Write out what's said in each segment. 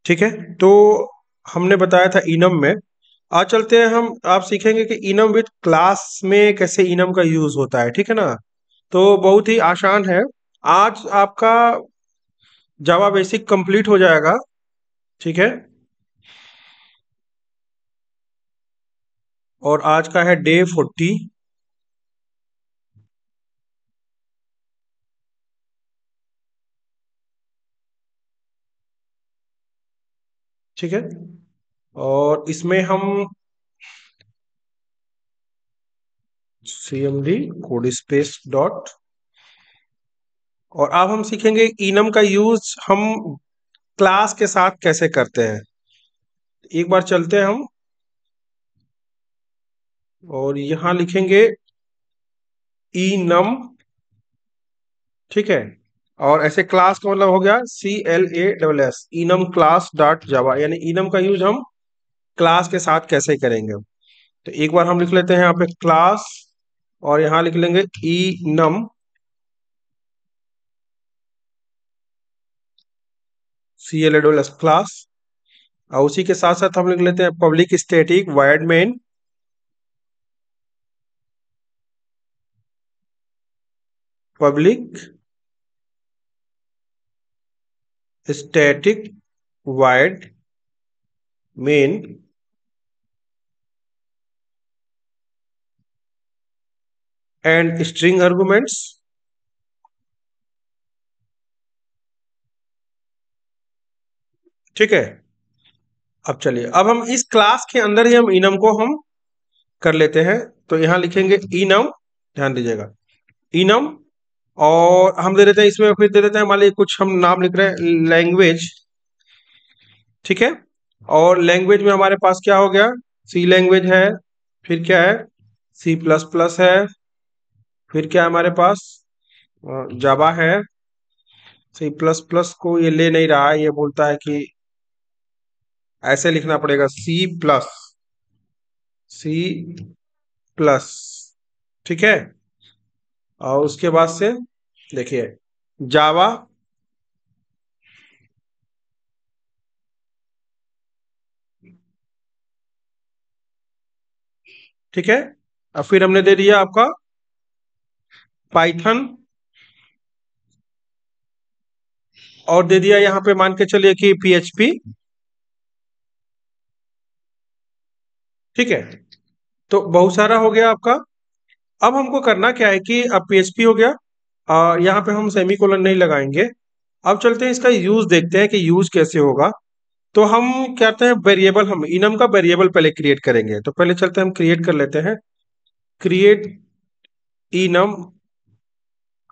ठीक है। तो हमने बताया था इनम में। आज चलते हैं हम, आप सीखेंगे कि इनम विद क्लास में कैसे इनम का यूज होता है, ठीक है ना। तो बहुत ही आसान है। आज आपका जावा बेसिक कंप्लीट हो जाएगा, ठीक है। और आज का है डे 40। ठीक है। और इसमें हम cmd कोड स्पेस डॉट, और अब हम सीखेंगे इनम का यूज हम क्लास के साथ कैसे करते हैं। एक बार चलते हैं हम और यहां लिखेंगे इनम, ठीक है। और ऐसे क्लास का मतलब हो गया CLASS, इनम क्लास डॉट जावा, यानी इनम का यूज हम क्लास के साथ कैसे करेंगे। तो एक बार हम लिख लेते हैं यहाँ पे क्लास, और यहाँ लिख लेंगे इनम CLASS क्लास। और उसी के साथ साथ हम लिख लेते हैं public static void main, public static void main and string arguments. ठीक है। अब चलिए, अब हम इस क्लास के अंदर ही हम इनम को हम कर लेते हैं। तो यहां लिखेंगे इनम, ध्यान दीजिएगा, इनम। और हम दे देते हैं इसमें, फिर दे देते हैं मान लीजिए कुछ हम नाम लिख रहे हैं लैंग्वेज, ठीक है। और लैंग्वेज में हमारे पास क्या हो गया, सी लैंग्वेज है, फिर क्या है, C++ है, फिर क्या है हमारे पास, जावा है। C++ को ये ले नहीं रहा है, ये बोलता है कि ऐसे लिखना पड़ेगा C++, ठीक है। और उसके बाद से देखिए जावा, ठीक है। और फिर हमने दे दिया आपका पाइथन, और दे दिया यहाँ पे मान के चलिए कि PHP, ठीक है। तो बहुत सारा हो गया आपका। अब हमको करना क्या है कि अब PHP हो गया, यहाँ पे हम सेमीकोलन नहीं लगाएंगे। अब चलते हैं इसका यूज देखते हैं कि यूज कैसे होगा। तो हम क्या कहते हैं, वेरिएबल, हम इनम का वेरिएबल पहले क्रिएट करेंगे। तो पहले चलते हैं हम क्रिएट कर लेते हैं, क्रिएट इनम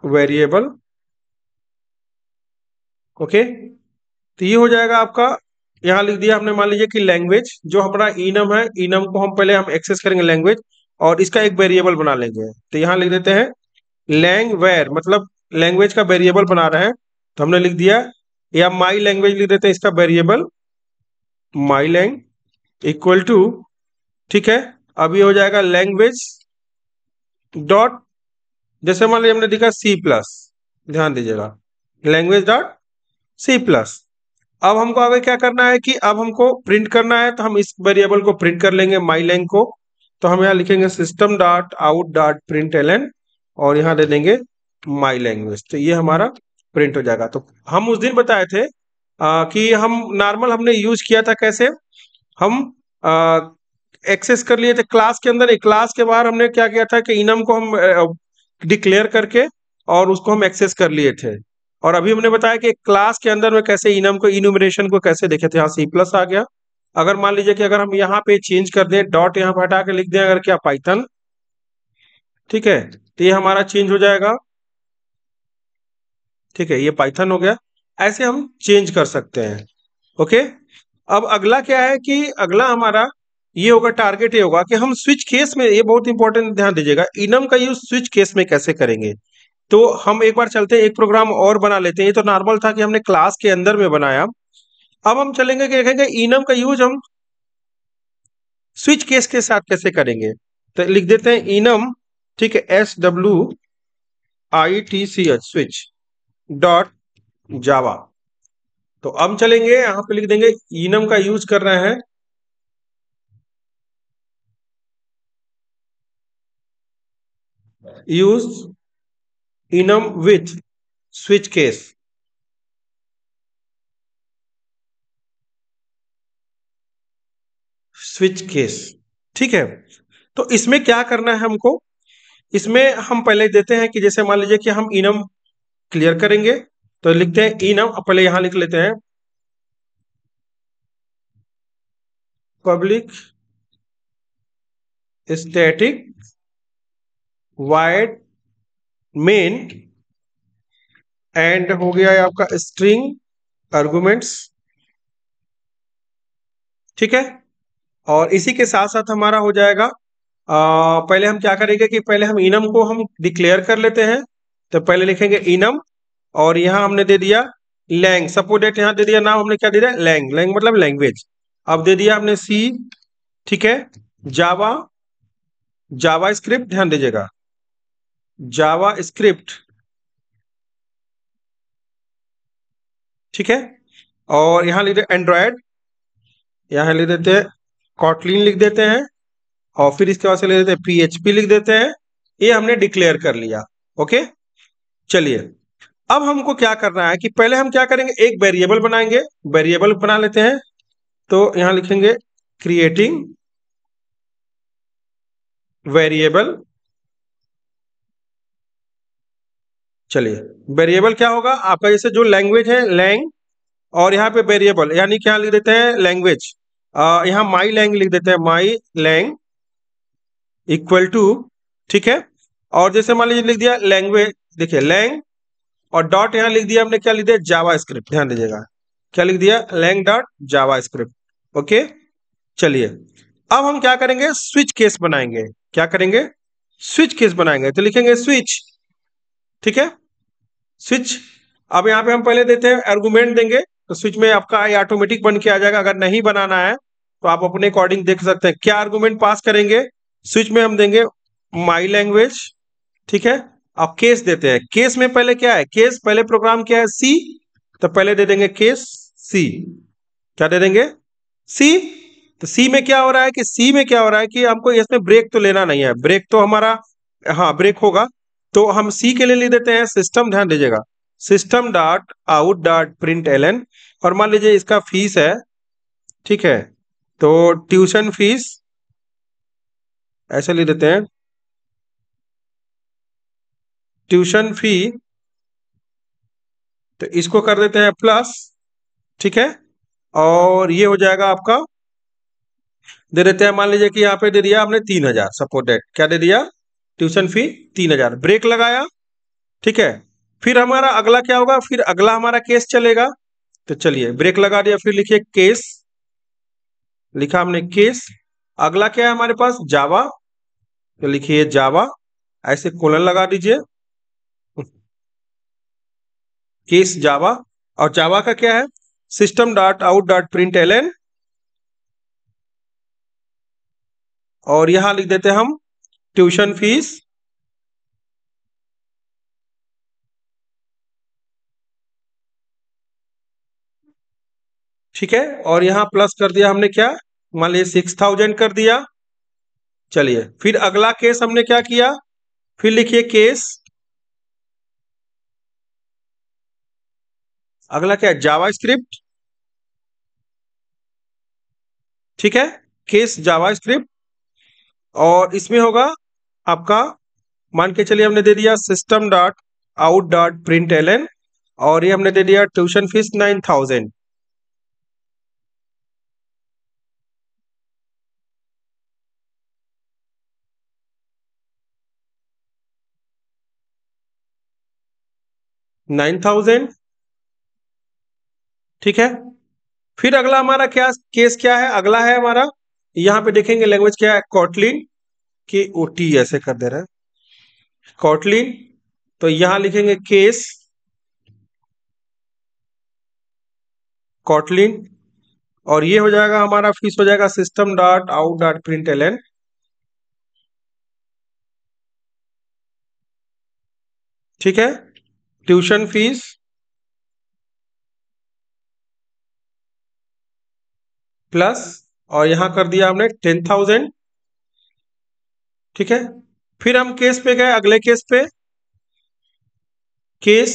वेरिएबल, ओके। तो ये हो जाएगा आपका, यहाँ लिख दिया हमने मान लीजिए कि लैंग्वेज, जो हमारा इनम है, इनम को हम पहले हम एक्सेस करेंगे लैंग्वेज, और इसका एक वेरिएबल बना लेंगे। तो यहाँ लिख देते हैं लैंगवेर, मतलब लैंग्वेज का वेरिएबल बना रहे हैं। तो हमने लिख दिया, या माई लैंग्वेज लिख देते हैं, इसका variable my lang equal to, ठीक है। अब ये हो जाएगा लैंग्वेज डॉट, जैसे मान लीजिए हमने लिखा C+, ध्यान दीजिएगा, लैंग्वेज डॉट C+। अब हमको आगे क्या करना है कि अब हमको प्रिंट करना है, तो हम इस वेरिएबल को प्रिंट कर लेंगे माई लैंग को। तो हम यहाँ लिखेंगे system dot out dot print L, और यहाँ दे देंगे माई लैंग्वेज। तो ये हमारा प्रिंट हो जाएगा। तो हम उस दिन बताए थे कि हम नॉर्मल हमने यूज किया था कैसे, हम एक्सेस कर लिए थे क्लास के अंदर। एक क्लास के बाहर हमने क्या किया था कि इनम को हम डिक्लेयर करके और उसको हम एक्सेस कर लिए थे। और अभी हमने बताया कि क्लास के अंदर में कैसे इनम को, इन्यूमरेशन को कैसे देखे थे। यहाँ C+ आ गया। अगर मान लीजिए कि अगर हम यहाँ पे चेंज कर दें, डॉट यहाँ पे हटा के लिख दें अगर क्या पाइथन, ठीक है, तो ये हमारा चेंज हो जाएगा, ठीक है, ये पाइथन हो गया। ऐसे हम चेंज कर सकते हैं, ओके। अब अगला क्या है कि अगला हमारा ये होगा, टारगेट ये होगा कि हम स्विच केस में, ये बहुत इंपॉर्टेंट, ध्यान दीजिएगा, इनम का यूज स्विच केस में कैसे करेंगे। तो हम एक बार चलते हैं, एक प्रोग्राम और बना लेते हैं। ये तो नॉर्मल था कि हमने क्लास के अंदर में बनाया। अब हम चलेंगे कि देखेंगे इनम का यूज हम स्विच केस के साथ कैसे करेंगे। तो लिख देते हैं इनम, ठीक है, SWITCH स्विच डॉट जावा, तो अब चलेंगे यहाँ पे लिख देंगे इनम का यूज कर रहे हैं, use enum with switch case. Switch case, ठीक है। तो इसमें क्या करना है हमको, इसमें हम पहले देते हैं कि जैसे मान लीजिए कि हम इनम क्लियर करेंगे, तो लिखते हैं इनम, पहले यहां लिख लेते हैं public static wide main and हो गया है आपका स्ट्रिंग आर्गुमेंट्स, ठीक है। और इसी के साथ साथ हमारा हो जाएगा, पहले हम क्या करेंगे कि पहले हम इनम को हम डिक्लेयर कर लेते हैं। तो पहले लिखेंगे इनम, और यहां हमने दे दिया लैंग, सपोज डेट यहां दे दिया नाम हमने क्या दे दिया लैंग, लैंग मतलब लैंग्वेज। अब दे दिया हमने सी, ठीक है। जावा, जावा स्क्रिप्ट ध्यान दीजिएगा, जावा स्क्रिप्ट, ठीक है। और यहां लिख देते एंड्रॉयड, यहां लिख देते हैं कॉटलिन लिख देते हैं, और फिर इसके बाद से लिख देते हैं पीएचपी लिख देते हैं। ये हमने डिक्लेयर कर लिया, ओके। चलिए, अब हमको क्या करना है कि पहले हम क्या करेंगे, एक वेरिएबल बनाएंगे, वेरिएबल बना लेते हैं। तो यहां लिखेंगे क्रिएटिंग वेरिएबल। चलिए, वेरिएबल क्या होगा आपका, जैसे जो लैंग्वेज है लैंग, और यहाँ पे वेरिएबल यानी क्या लिख देते हैं लैंग्वेज, यहाँ माई लैंग लिख देते हैं, माई लैंग इक्वल टू, ठीक है। और जैसे मान लीजिए लिख दिया लैंग्वेज, देखिए लैंग, और डॉट यहाँ लिख दिया हमने, क्या लिख दिया जावा स्क्रिप्ट, ध्यान दीजिएगा क्या लिख दिया lang dot JavaScript, okay. चलिए, अब हम क्या करेंगे स्विच केस बनाएंगे, क्या करेंगे स्विच केस बनाएंगे, तो लिखेंगे स्विच, ठीक है। स्विच, अब यहाँ पे हम पहले देते हैं आर्गुमेंट देंगे, तो स्विच में आपका ये ऑटोमेटिक बन के आ जाएगा। अगर नहीं बनाना है तो आप अपने अकॉर्डिंग देख सकते हैं क्या आर्गुमेंट पास करेंगे। स्विच में हम देंगे माई लैंग्वेज, ठीक है। अब केस देते हैं, केस में पहले क्या है, केस पहले प्रोग्राम क्या है सी, तो पहले दे देंगे केस सी, क्या दे देंगे सी। तो सी में क्या हो रहा है कि सी में क्या हो रहा है कि हमको इसमें ब्रेक तो लेना नहीं है, ब्रेक तो हमारा, हाँ ब्रेक होगा। तो हम सी के लिए लिख देते हैं सिस्टम, ध्यान दीजिएगा system dot out dot print L N, और मान लीजिए इसका फीस है, ठीक है। तो ट्यूशन फीस ऐसे लिख देते हैं, ट्यूशन फी, तो इसको कर देते हैं प्लस, ठीक है। और ये हो जाएगा आपका, दे देते हैं मान लीजिए कि यहाँ पे दे दिया आपने 3,000, सपोज डेट क्या दे दिया ट्यूशन फी 3,000, ब्रेक लगाया, ठीक है। फिर हमारा अगला क्या होगा, फिर अगला हमारा केस चलेगा। तो चलिए ब्रेक लगा दिया, फिर लिखिए केस, लिखा हमने केस। अगला क्या है हमारे पास जावा, तो लिखिए जावा, ऐसे कोलन लगा दीजिए, केस जावा। और जावा का क्या है system dot out dot print L N, और यहां लिख देते हैं हम ट्यूशन फीस, ठीक है। और यहां प्लस कर दिया हमने क्या, मान लीजिए 6,000 कर दिया। चलिए, फिर अगला केस हमने क्या किया, फिर लिखिए केस, अगला क्या है जावा स्क्रिप्ट, ठीक है, केस जावा स्क्रिप्ट। और इसमें होगा आपका, मान के चलिए हमने दे दिया system dot out dot print L N, और ये हमने दे दिया ट्यूशन फीस 9,000, ठीक है। फिर अगला हमारा क्या केस क्या है, अगला है हमारा, यहाँ पे देखेंगे लैंग्वेज क्या है कॉटलिन, के ओ टी ऐसे कर दे रहा है कॉटलिन। तो यहां लिखेंगे केस कॉटलिन, और ये हो जाएगा हमारा फीस हो जाएगा system dot out dot print L N, ठीक है। ट्यूशन फीस प्लस, और यहां कर दिया हमने 10,000। ठीक है, फिर हम केस पे गए, अगले केस पे, केस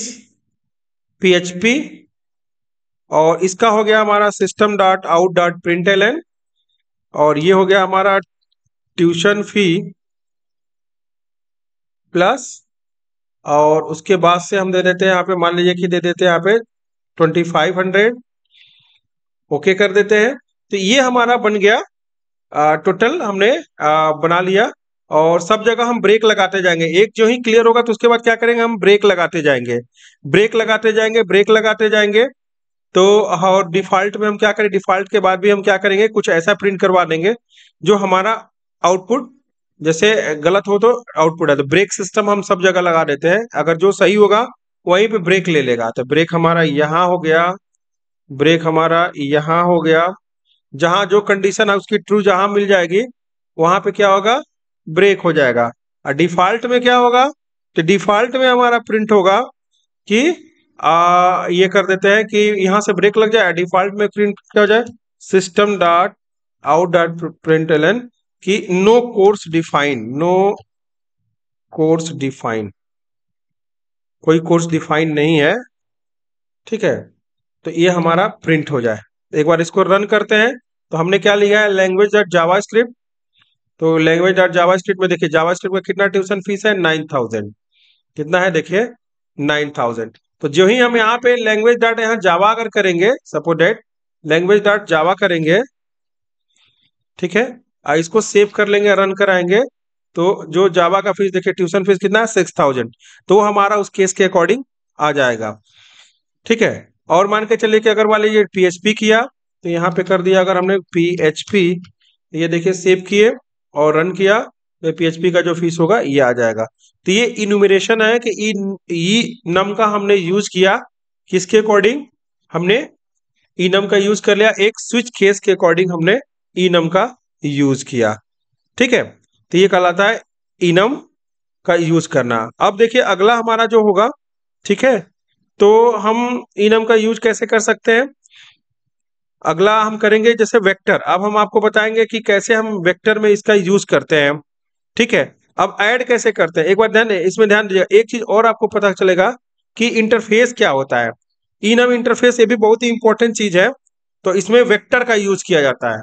PHP, और इसका हो गया हमारा system dot out dot println, और ये हो गया हमारा ट्यूशन फी प्लस, और उसके बाद से हम दे देते हैं यहाँ पे, मान लीजिए कि दे देते हैं यहाँ पे 2500। ओके कर देते हैं। तो ये हमारा बन गया टोटल, हमने बना लिया। और सब जगह हम ब्रेक लगाते जाएंगे, एक जो ही क्लियर होगा तो उसके बाद क्या करेंगे, हम ब्रेक लगाते जाएंगे, ब्रेक लगाते जाएंगे, ब्रेक लगाते जाएंगे। तो और डिफॉल्ट में हम क्या करें, डिफॉल्ट के बाद भी हम क्या करेंगे, कुछ ऐसा प्रिंट करवा देंगे जो हमारा आउटपुट, जैसे गलत हो तो आउटपुट है, तो ब्रेक सिस्टम हम सब जगह लगा देते हैं, अगर जो सही होगा वहीं पे ब्रेक ले लेगा। तो ब्रेक हमारा यहाँ हो गया, ब्रेक हमारा यहाँ हो गया, जहां जो कंडीशन है उसकी ट्रू जहां मिल जाएगी वहां पे क्या होगा, ब्रेक हो जाएगा। और डिफॉल्ट में क्या होगा, तो डिफॉल्ट में हमारा प्रिंट होगा कि ये कर देते हैं कि यहां से ब्रेक लग जाए, डिफॉल्ट में प्रिंट क्या हो जाए, system dot out dot println कि no course define, no course define, कोई कोर्स डिफाइन नहीं है। ठीक है, तो ये हमारा प्रिंट हो जाए। एक बार इसको रन करते हैं, तो हमने क्या लिया है, लैंग्वेज डॉट जावा स्क्रिप्ट। तो लैंग्वेज डॉट जावा स्क्रिप्ट में देखिए, जावा स्क्रिप्ट में कितना ट्यूशन फीस है, 9,000। कितना है देखिए, 9,000। तो जो ही हम यहाँ पे लैंग्वेज डॉट यहाँ जावा अगर करेंगे, सपोज डेट लैंग्वेज डॉट जावा करेंगे, ठीक है, इसको सेव कर लेंगे, रन कराएंगे, तो जो जावा का फीस देखिए, ट्यूशन फीस कितना है, 6,000। तो हमारा उस केस के अकॉर्डिंग आ जाएगा। ठीक है, और मान के चलिए कि अगर वाले ये PHP किया, तो यहाँ पे कर दिया, अगर हमने PHP, ये देखिए सेव किए और रन किया, तो PHP का जो फीस होगा ये आ जाएगा। तो ये इन्यूमरेशन है कि ई नम का हमने यूज किया, किसके अकॉर्डिंग, हमने ई नम का यूज कर लिया, एक स्विच केस के अकॉर्डिंग हमने ई नम का यूज किया। ठीक है, तो ये कहलाता है इनम का यूज करना। अब देखिए अगला हमारा जो होगा, ठीक है, तो हम इनम का यूज कैसे कर सकते हैं, अगला हम करेंगे जैसे वेक्टर। अब हम आपको बताएंगे कि कैसे हम वेक्टर में इसका यूज करते हैं। ठीक है, अब ऐड कैसे करते हैं, एक बार ध्यान, इसमें ध्यान दीजिएगा, एक चीज और आपको पता चलेगा कि इंटरफेस क्या होता है। इनम इंटरफेस ये भी बहुत ही इंपॉर्टेंट चीज है, तो इसमें वेक्टर का यूज किया जाता है।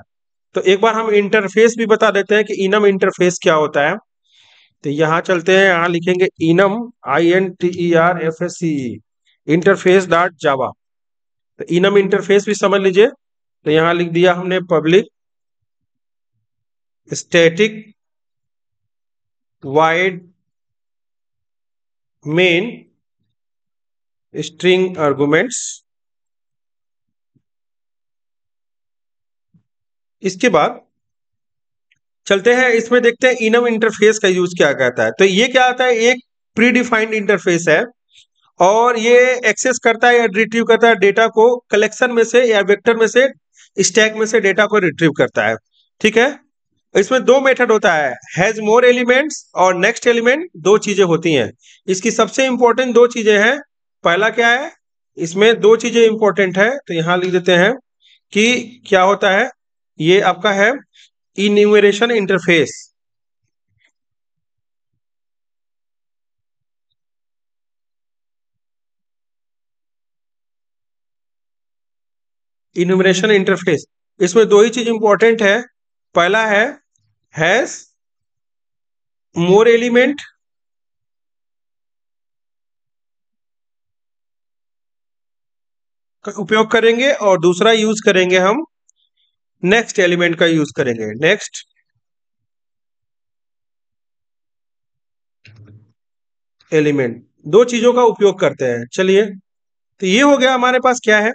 तो एक बार हम इंटरफेस भी बता देते हैं कि इनम इंटरफेस क्या होता है। तो यहाँ चलते हैं, यहाँ लिखेंगे इनम, INTERFACE, इंटरफेस डॉट जावा। तो इनम इंटरफेस भी समझ लीजिए। तो यहाँ लिख दिया हमने public static wide main string arguments. इसके बाद चलते हैं, इसमें देखते हैं इनम इंटरफेस का यूज क्या कहता है। तो ये क्या आता है, एक प्री डिफाइंड इंटरफेस है, और ये एक्सेस करता है या रिट्रीव करता है डेटा को कलेक्शन में से या वेक्टर में से, स्टैक में से डेटा को रिट्रीव करता है। ठीक है, इसमें दो मेथड होता है, हैज मोर एलिमेंट्स और नेक्स्ट एलिमेंट, दो चीजें होती हैं। इसकी सबसे इंपॉर्टेंट दो चीजें हैं। पहला क्या है, इसमें दो चीजें इंपॉर्टेंट है, तो यहां लिख देते हैं कि क्या होता है, ये आपका है इन्यूमरेशन इंटरफेस। इन्यूमरेशन इंटरफेस, इसमें दो ही चीज इंपॉर्टेंट है। पहला है हैज मोर एलिमेंट, का उपयोग करेंगे, और दूसरा यूज करेंगे हम नेक्स्ट एलिमेंट का यूज करेंगे, नेक्स्ट एलिमेंट, दो चीजों का उपयोग करते हैं। चलिए, तो ये हो गया हमारे पास क्या है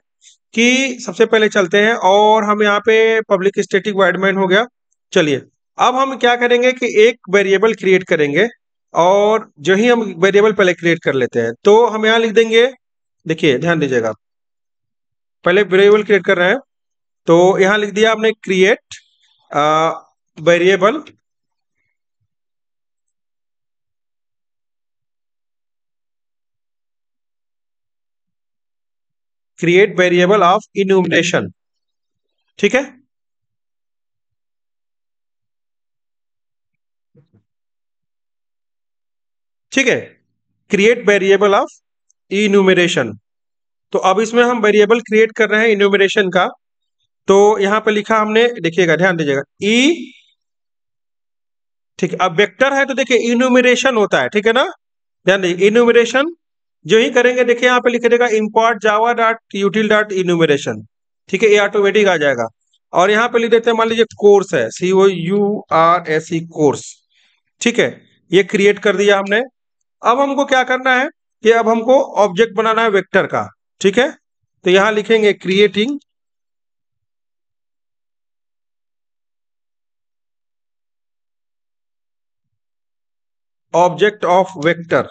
कि सबसे पहले चलते हैं, और हम यहाँ पे पब्लिक स्टैटिक वॉइड मेन हो गया। चलिए, अब हम क्या करेंगे कि एक वेरिएबल क्रिएट करेंगे, और जो ही हम वेरिएबल पहले क्रिएट कर लेते हैं, तो हम यहाँ लिख देंगे, देखिए ध्यान दीजिएगा, पहले वेरिएबल क्रिएट कर रहे हैं, तो यहाँ लिख दिया आपने create variable, create variable of enumeration. ठीक है, ठीक है, क्रिएट वेरिएबल ऑफ इन्यूमरेशन। तो अब इसमें हम वेरिएबल क्रिएट कर रहे हैं इन्यूमरेशन का। तो यहां पे लिखा हमने, देखिएगा ध्यान दीजिएगा, ई, ठीक है। अब वेक्टर है तो देखिए इन्यूमरेशन होता है, ठीक है ना, ध्यान दीजिए इन्यूमरेशन जो ही करेंगे, देखिए यहाँ पे लिख देगा import java dot यूटिल dot enumeration, ठीक है, ये ऑटोमेटिक आ जाएगा। और यहाँ पे लिख देते हैं, मान लीजिए कोर्स है, COURSE कोर्स, ठीक है, ये क्रिएट कर दिया हमने। अब हमको क्या करना है कि अब हमको ऑब्जेक्ट बनाना है वेक्टर का, ठीक है। तो यहां लिखेंगे क्रिएटिंग ऑब्जेक्ट ऑफ वेक्टर।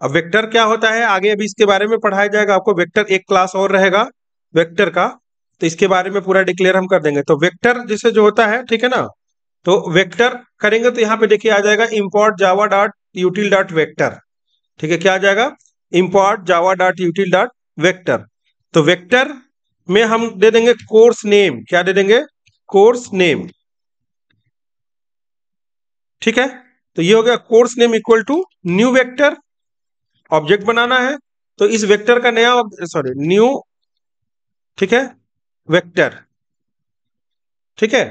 अब वेक्टर क्या होता है आगे अभी इसके बारे में पढ़ाया जाएगा आपको। वेक्टर एक क्लास और रहेगा वेक्टर का, तो इसके बारे में पूरा डिक्लेयर हम कर देंगे। तो वेक्टर जैसे जो होता है, ठीक है ना, तो वेक्टर करेंगे तो यहाँ पे देखिए आ जाएगा import java dot यूटिल dot vector, ठीक है, क्या आ जाएगा, import java dot यूटिल dot vector. तो वेक्टर में हम दे देंगे कोर्स नेम, क्या दे देंगे, कोर्स नेम, ठीक है। तो ये हो गया course name equal to new vector, object बनाना है तो इस वेक्टर का नया, सॉरी न्यू, ठीक है, वेक्टर, ठीक है,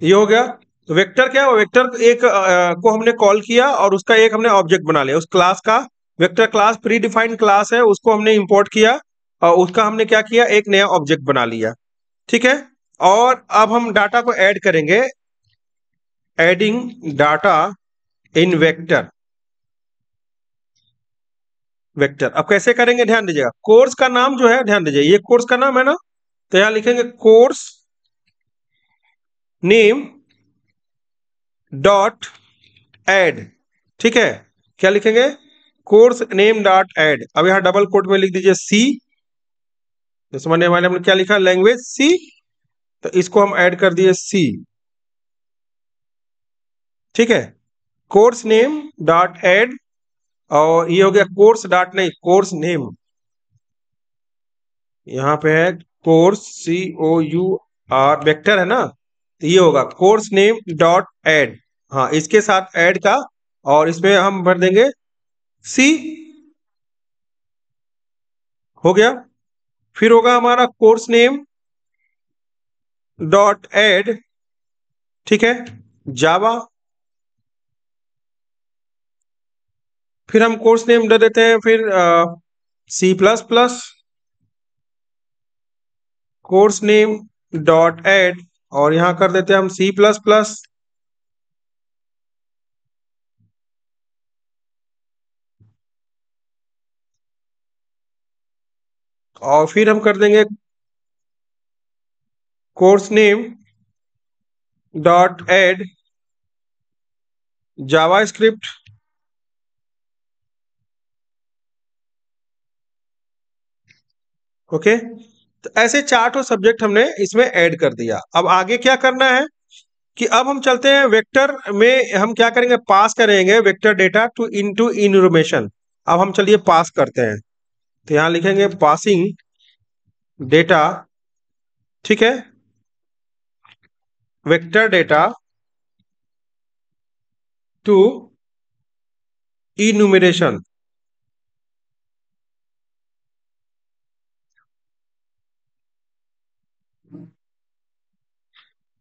ये हो गया। तो वेक्टर क्या है, वेक्टर एक को हमने कॉल किया और उसका एक हमने ऑब्जेक्ट बना लिया, उस क्लास का, vector class pre defined class है, उसको हमने इंपोर्ट किया और उसका हमने क्या किया, एक नया ऑब्जेक्ट बना लिया, ठीक है। और अब हम डाटा को ऐड करेंगे, adding data in vector, vector अब कैसे करेंगे ध्यान दीजिएगा, कोर्स का नाम जो है, ध्यान दीजिए ये कोर्स का नाम है ना, तो यहां लिखेंगे कोर्स नेम डॉट एड, ठीक है, क्या लिखेंगे, कोर्स नेम डॉट एड। अब यहां डबल कोट में लिख दीजिए सी, जैसे मैंने हमारे हमने क्या लिखा, लैंग्वेज सी, तो इसको हम ऐड कर दिए सी, ठीक है, कोर्स नेम डॉट एड। और ये हो गया कोर्स डॉट, नहीं कोर्स नेम, यहाँ पे है कोर्स COUR वेक्टर है ना, तो ये होगा कोर्स नेम डॉट एड, हाँ इसके साथ ऐड का, और इसमें हम भर देंगे सी, हो गया। फिर होगा हमारा कोर्स नेम डॉट एड, ठीक है, जावा। फिर हम कोर्स नेम दे देते हैं फिर C++, course name dot add, और यहां कर देते हैं हम C++, और फिर हम कर देंगे कोर्स नेम डॉट एड जावा स्क्रिप्ट, ओके। तो ऐसे चार ठो सब्जेक्ट हमने इसमें ऐड कर दिया। अब आगे क्या करना है कि अब हम चलते हैं वेक्टर में, हम क्या करेंगे, पास करेंगे vector data to into information. अब हम चलिए पास करते हैं, तो यहां लिखेंगे पासिंग डेटा, ठीक है, वेक्टर डेटा टू इन्यूमरेशन,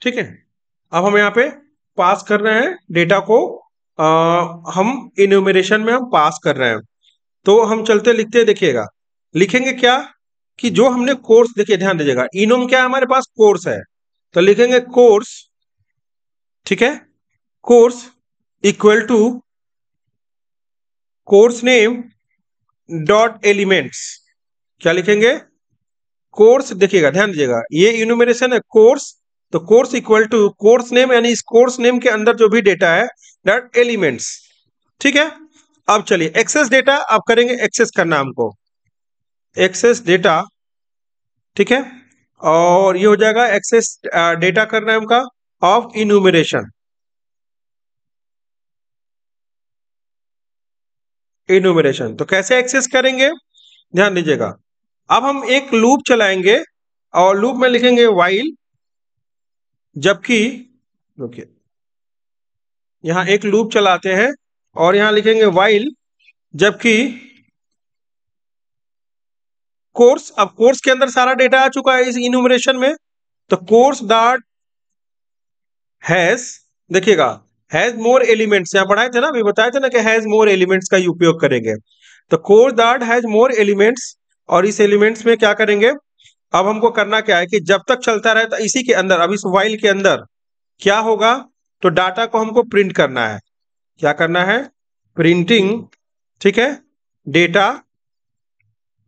ठीक है। अब हम यहाँ पे पास कर रहे हैं डेटा को, हम इन्यूमरेशन में हम पास कर रहे हैं। तो हम चलते लिखते देखिएगा, लिखेंगे क्या कि जो हमने कोर्स, देखिए ध्यान दीजिएगा, इनोम क्या है हमारे पास, कोर्स है, तो लिखेंगे कोर्स, ठीक है, course equal to course name dot elements, क्या लिखेंगे, कोर्स, देखिएगा ध्यान दीजिएगा ये इन्यूमरेशन है कोर्स, तो course equal to course name, यानी इस कोर्स नेम के अंदर जो भी डेटा है डॉट एलिमेंट्स, ठीक है। अब चलिए एक्सेस डेटा अब करेंगे, एक्सेस करना हमको, एक्सेस डेटा, ठीक है, और ये हो जाएगा एक्सेस डेटा करना है हमका ऑफ इन्यूमरेशन, इन्यूमरेशन तो कैसे एक्सेस करेंगे ध्यान दीजिएगा। अब हम एक लूप चलाएंगे और लूप में लिखेंगे वाइल, जबकि ओके, यहाँ एक लूप चलाते हैं और यहाँ लिखेंगे व्हाइल, जबकि कोर्स, अब कोर्स के अंदर सारा डेटा आ चुका है इस इन्यूमरेशन में, तो कोर्स डॉट हैज, देखिएगा हैज मोर एलिमेंट्स, यहाँ पढ़ाए थे ना, अभी बताए थे ना कि हैज मोर एलिमेंट्स का उपयोग करेंगे। तो course dot has more elements, और इस एलिमेंट्स में क्या करेंगे, अब हमको करना क्या है कि जब तक चलता रहे तो इसी के अंदर, अब इस व्हाइल के अंदर क्या होगा, तो डाटा को हमको प्रिंट करना है। क्या करना है, प्रिंटिंग, ठीक है, डेटा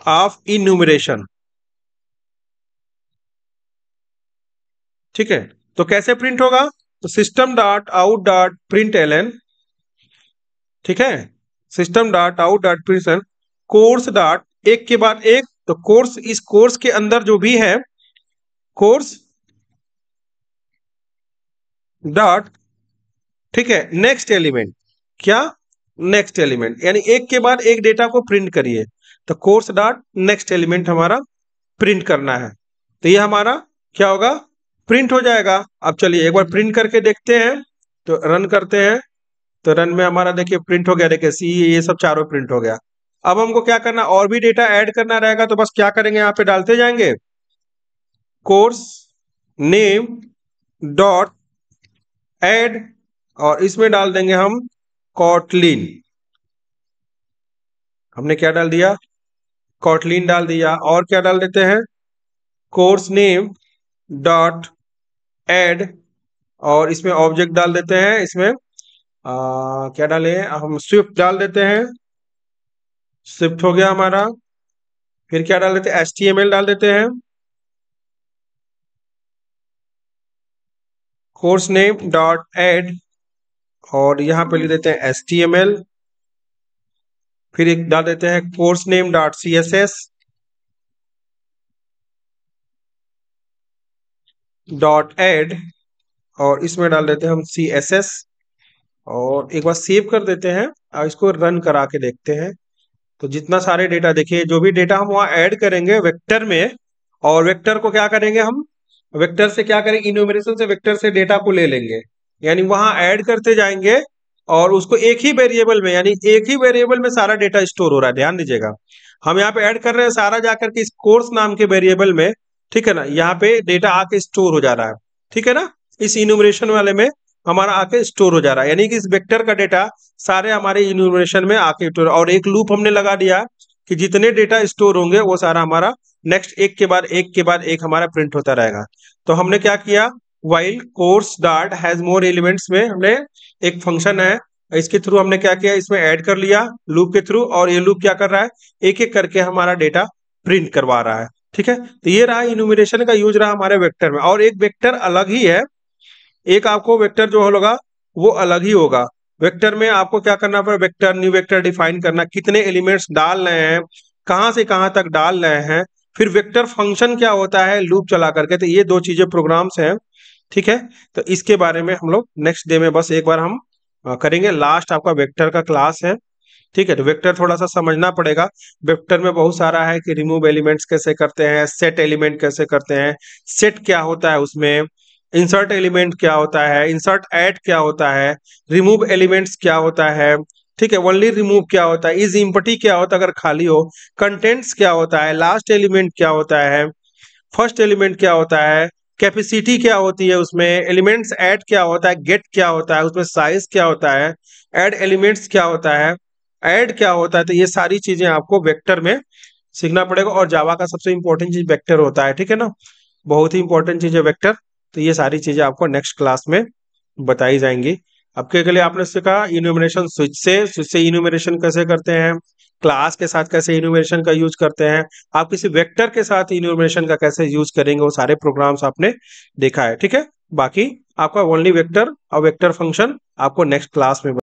ऑफ इन्यूमरेशन, ठीक है। तो कैसे प्रिंट होगा, तो system dot out dot print L N, ठीक है, system dot out dot print course dot, एक के बाद एक, तो कोर्स, इस कोर्स के अंदर जो भी है, कोर्स डॉट, ठीक है, नेक्स्ट एलिमेंट, क्या, नेक्स्ट एलिमेंट, यानी एक के बाद एक डेटा को प्रिंट करिए, तो कोर्स डॉट नेक्स्ट एलिमेंट हमारा प्रिंट करना है, तो ये हमारा क्या होगा, प्रिंट हो जाएगा। अब चलिए एक बार प्रिंट करके देखते हैं, तो रन करते हैं, तो रन में हमारा देखिए प्रिंट हो गया, देखिए सी, ये सब चारों प्रिंट हो गया। अब हमको क्या करना, और भी डेटा ऐड करना रहेगा, तो बस क्या करेंगे, यहाँ पे डालते जाएंगे कोर्स नेम डॉट ऐड, और इसमें डाल देंगे हम कॉटलिन, हमने क्या डाल दिया, कॉटलिन डाल दिया, और क्या डाल देते हैं, कोर्स नेम डॉट ऐड, और इसमें ऑब्जेक्ट डाल देते हैं, इसमें क्या डाले हम, स्विफ्ट डाल देते हैं, स्विफ्ट हो गया हमारा। फिर क्या डाल देते हैं, HTML डाल देते हैं, कोर्स नेम डॉट ऐड, और यहां पे लिख देते हैं HTML। फिर एक डाल देते हैं course name dot CSS dot add, और इसमें डाल देते हैं हम CSS, और एक बार सेव कर देते हैं और इसको रन करा के देखते हैं। तो जितना सारे डेटा देखिए, जो भी डेटा हम वहां ऐड करेंगे वेक्टर में, और वेक्टर को क्या करेंगे हम, वेक्टर से क्या करेंगे, इन्यूमरेशन से वेक्टर से डेटा को ले लेंगे, यानी वहां ऐड करते जाएंगे, और उसको एक ही वेरिएबल में, यानी एक ही वेरिएबल में सारा डेटा स्टोर हो रहा है, ध्यान दीजिएगा। हम यहाँ पे ऐड कर रहे हैं सारा जाकर के इस कोर्स नाम के वेरिएबल में, ठीक है ना, यहाँ पे डेटा आके स्टोर हो जा रहा है, ठीक है ना, इस इन्यूमरेशन वाले में हमारा आके स्टोर हो जा रहा है, यानी कि इस वेक्टर का डेटा सारे हमारे इन्यूमरेशन में आके स्टोर, और एक लूप हमने लगा दिया कि जितने डेटा स्टोर होंगे वो सारा हमारा नेक्स्ट एक के बाद एक के बाद एक हमारा प्रिंट होता रहेगा। तो हमने क्या किया, while course dot has more elements में हमने एक फंक्शन है, इसके थ्रू हमने क्या किया, इसमें ऐड कर लिया लूप के थ्रू, और ये लूप क्या कर रहा है, एक एक करके हमारा डेटा प्रिंट करवा रहा है, ठीक है। तो ये रहा इन्यूमरेशन का यूज रहा हमारे वेक्टर में, और एक वेक्टर अलग ही है, एक आपको वेक्टर जो होगा वो अलग ही होगा। वेक्टर में आपको क्या करना पड़ेगा, वेक्टर, न्यू वेक्टर डिफाइन करना, कितने एलिमेंट्स डाल रहे हैं, कहां से कहां तक डाल रहे हैं, फिर वेक्टर फंक्शन क्या होता है लूप चला करके, तो ये दो चीजें प्रोग्राम्स हैं, ठीक है। तो इसके बारे में हम लोग नेक्स्ट डे में बस एक बार हम करेंगे, लास्ट आपका वेक्टर का क्लास है, ठीक है। तो वेक्टर थोड़ा सा समझना पड़ेगा, वेक्टर में बहुत सारा है कि रिमूव एलिमेंट्स कैसे करते हैं, सेट एलिमेंट कैसे करते हैं, सेट क्या होता है उसमें, इंसर्ट एलिमेंट क्या होता है, इंसर्ट ऐड क्या होता है, रिमूव एलिमेंट्स क्या होता है, ठीक है, ओनली रिमूव क्या होता है, इज इम्पटी क्या होता है अगर खाली हो, कंटेंट्स क्या होता है, लास्ट एलिमेंट क्या होता है, फर्स्ट एलिमेंट क्या होता है, कैपेसिटी क्या होती है उसमें, एलिमेंट्स ऐड क्या होता है, गेट क्या होता है उसमें, साइज क्या होता है, ऐड एलिमेंट्स क्या होता है, ऐड क्या होता है, तो ये सारी चीजें आपको वेक्टर में सीखना पड़ेगा, और जावा का सबसे इंपॉर्टेंट चीज वेक्टर होता है, ठीक है ना, बहुत ही इंपॉर्टेंट चीज है वेक्टर। तो ये सारी चीजें आपको नेक्स्ट क्लास में बताई जाएंगी। अब के लिए आपने सीखा इन्यूमरेशन स्विच से इन्यूमरेशन कैसे करते हैं, क्लास के साथ कैसे इन्यूमरेशन का यूज करते हैं, आप किसी वेक्टर के साथ इन्यूमरेशन का कैसे यूज करेंगे, वो सारे प्रोग्राम्स आपने देखा है, ठीक है। बाकी आपका ओनली वेक्टर और वेक्टर फंक्शन आपको नेक्स्ट क्लास में